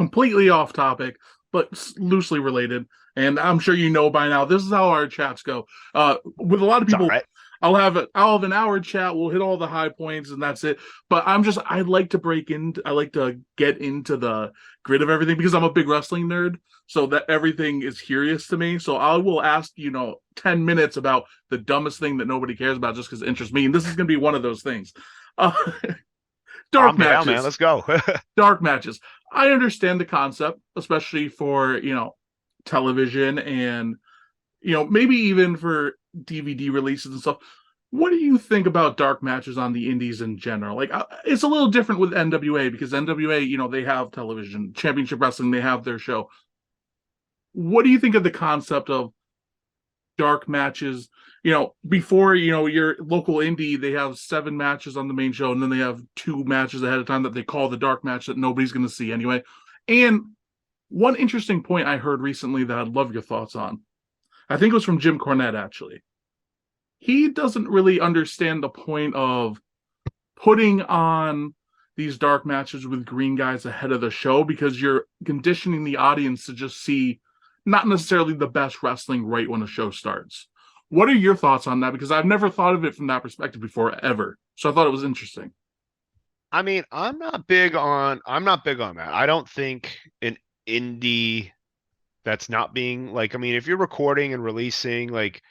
completely off topic, but loosely related. And I'm sure you know by now, this is how our chats go. With a lot of It's all people, right. I'll have an hour chat. We'll hit all the high points, and that's it. But I like to break in. I like to get into the grid of everything because I'm a big wrestling nerd. So that everything is curious to me. So I will ask 10 minutes about the dumbest thing that nobody cares about just because it interests me. And this is going to be one of those things. Uh, dark I'm down, man. matches. Let's go. Dark matches. I understand the concept, especially for television and maybe even for DVD releases and stuff. What do you think about dark matches on the indies in general? Like, it's a little different with NWA because NWA, they have television, Championship Wrestling, they have their show. What do you think of the concept of dark matches? Before, your local indie, they have 7 matches on the main show, and then they have 2 matches ahead of time that they call the dark match that nobody's going to see anyway. And one interesting point I heard recently that I'd love your thoughts on. I think it was from Jim Cornette, actually. He doesn't really understand the point of putting on these dark matches with green guys ahead of the show because you're conditioning the audience to just see not necessarily the best wrestling right when the show starts. What are your thoughts on that? Because I've never thought of it from that perspective before, ever. So I thought it was interesting. I mean, I'm not big on that. I don't think an indie that's not being like, I mean, if you're recording and releasing like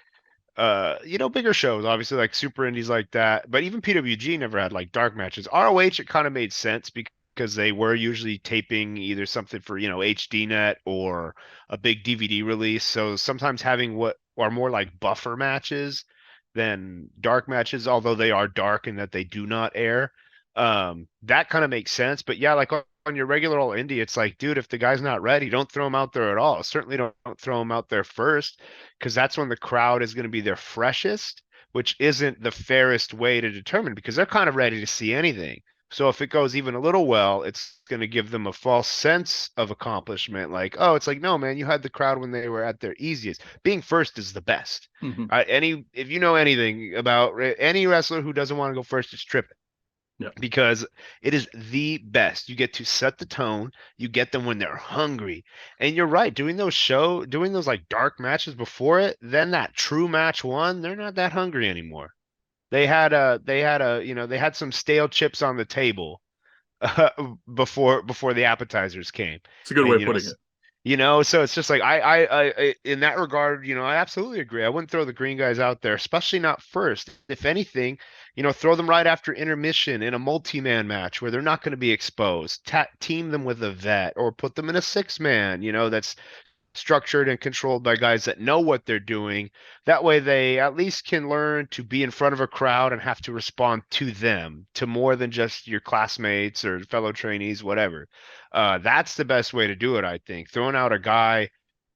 bigger shows, obviously like super indies like that, but even PWG never had like dark matches. ROH, it kind of made sense because they were usually taping either something for, HDNet or a big DVD release. So sometimes having what are more like buffer matches than dark matches, although they are dark in that they do not air. That kind of makes sense. But yeah, like on your regular old indie, it's like, dude, if the guy's not ready, don't throw him out there at all. Certainly don't throw him out there first because that's when the crowd is going to be their freshest, which isn't the fairest way to determine because they're kind of ready to see anything. So if it goes even a little well, it's going to give them a false sense of accomplishment. Like, oh, it's like, no, man, you had the crowd when they were at their easiest. Being first is the best. Mm-hmm. If you know anything about any wrestler who doesn't want to go first, is tripping Yeah, because it is the best. You get to set the tone. You get them when they're hungry. And you're right, doing those like dark matches before it, then that true match one, they're not that hungry anymore. They had some stale chips on the table uh, before the appetizers came. it's a good way And of putting it. so it's just like in that regard, I absolutely agree. I wouldn't throw the green guys out there, especially not first. If anything, throw them right after intermission in a multi-man match where they're not going to be exposed. Team them with a vet or put them in a six-man, that's structured and controlled by guys that know what they're doing. That way they at least can learn to be in front of a crowd and have to respond to them, to more than just your classmates or fellow trainees, whatever. That's the best way to do it, I think. Throwing out a guy,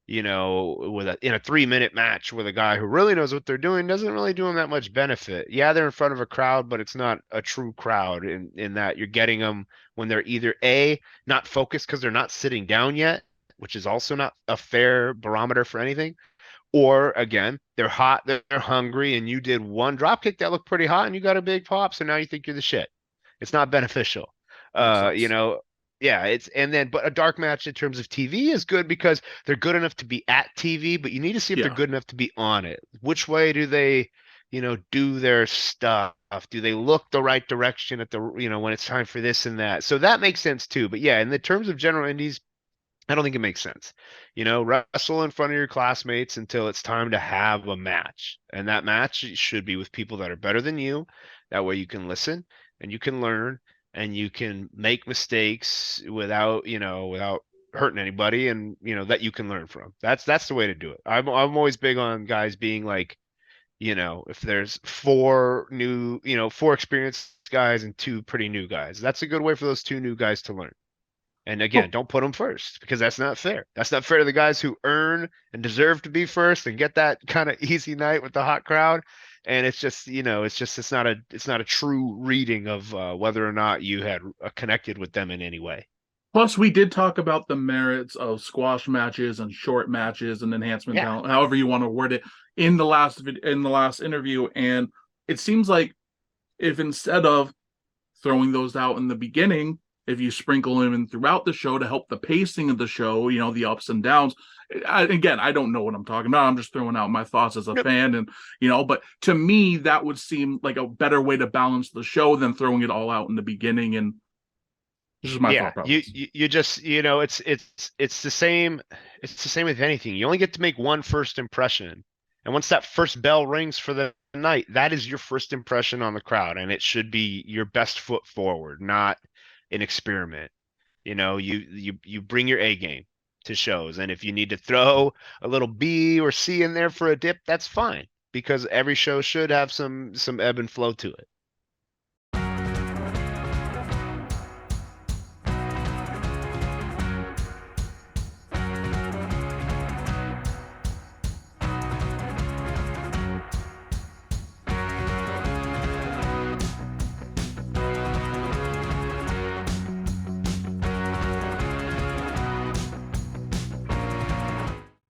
in a 3-minute match with a guy who really knows what they're doing doesn't really do them that much benefit. Yeah, they're in front of a crowd, but it's not a true crowd in that you're getting them when they're either A, not focused because they're not sitting down yet, which is also not a fair barometer for anything. Or again, they're hot, they're hungry, and you did one drop kick that looked pretty hot and you got a big pop, so now you think you're the shit. It's not beneficial. Makes Uh, you sense. know, yeah, but a dark match in terms of TV is good because they're good enough to be at TV, but you need to see if they're Yeah. good enough to be on it. Which way do they, do their stuff? Do they look the right direction at when it's time for this and that? So that makes sense too. But yeah, in the terms of general indies, I don't think it makes sense. Wrestle in front of your classmates until it's time to have a match. And that match should be with people that are better than you. That way you can listen and you can learn and you can make mistakes without hurting anybody and that you can learn from. That's the way to do it. I'm always big on guys being like, if there's four experienced guys and two pretty new guys. That's a good way for those two new guys to learn. And again, Well, don't put them first because that's not fair. That's not fair to the guys who earn and deserve to be first and get that kind of easy night with the hot crowd. And it's just, it's not a true reading of whether or not you had connected with them in any way. plus, we did talk about the merits of squash matches and short matches and enhancement Yeah. talent, however you want to word it, in the last interview. And it seems like if instead of throwing those out in the beginning, if you sprinkle him in throughout the show to help the pacing of the show, the ups and downs. Again, I don't know what I'm talking about. I'm just throwing out my thoughts as a Nope. fan, and but to me, that would seem like a better way to balance the show than throwing it all out in the beginning. And this is my Yeah, thought process. you just it's the same. It's the same with anything. You only get to make one first impression, and once that first bell rings for the night, that is your first impression on the crowd, and it should be your best foot forward, not an experiment. You bring your A game to shows, and if you need to throw a little B or C in there for a dip, that's fine because every show should have some ebb and flow to it.